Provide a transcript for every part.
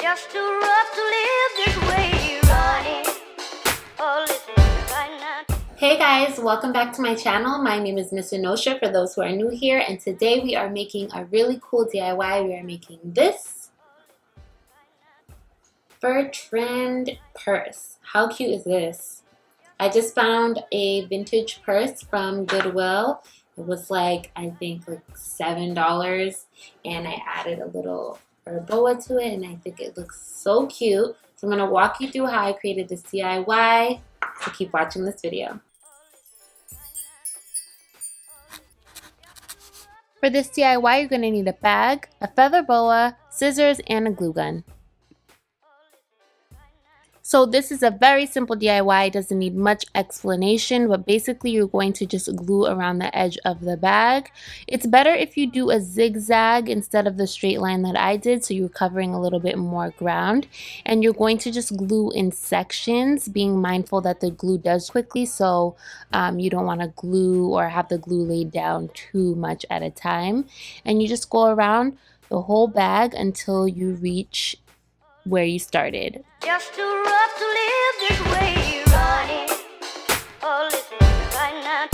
Just too rough to live this way, running. Oh, listen, why not? Hey guys, welcome back to my channel. My name is MissEnocha for those who are new here, and today we are making a really cool DIY. We are making this fur trimmed purse. How cute is this? I just found a vintage purse from Goodwill. It was like, I think like $7, and I added a little fur boa to it, and I think it looks so cute. So I'm going to walk you through how I created this DIY, so keep watching this video. For this DIY, you're going to need a bag, a feather boa, scissors, and a glue gun. So this is a very simple DIY. It doesn't need much explanation, but basically you're going to just glue around the edge of the bag. It's better if you do a zigzag instead of the straight line that I did, so you're covering a little bit more ground. And you're going to just glue in sections, being mindful that the glue does quickly, so you don't want to glue or have the glue laid down too much at a time. And you just go around the whole bag until you reach where you started. Just too rough to live this way, running. Oh, listen, why not?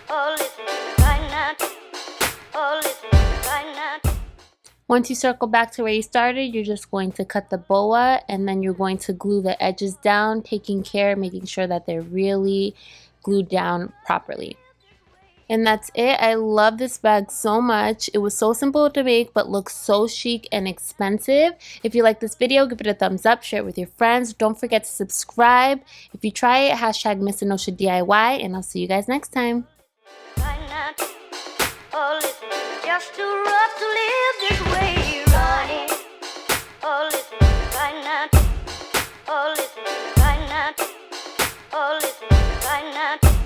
Oh, listen, why not? Oh, listen, why not? Once you circle back to where you started, you're just going to cut the boa, and then you're going to glue the edges down, taking care, making sure that they're really glued down properly. And that's it. I love this bag so much. It was so simple to make, but looks so chic and expensive. If you like this video, give it a thumbs up, share it with your friends. Don't forget to subscribe. If you try it, hashtag MissEnocha DIY, and I'll see you guys next time. Why not? Oh, listen, just too rough to live this way, running. Oh, listen, why not? Oh, listen, why not? Oh, listen, why not?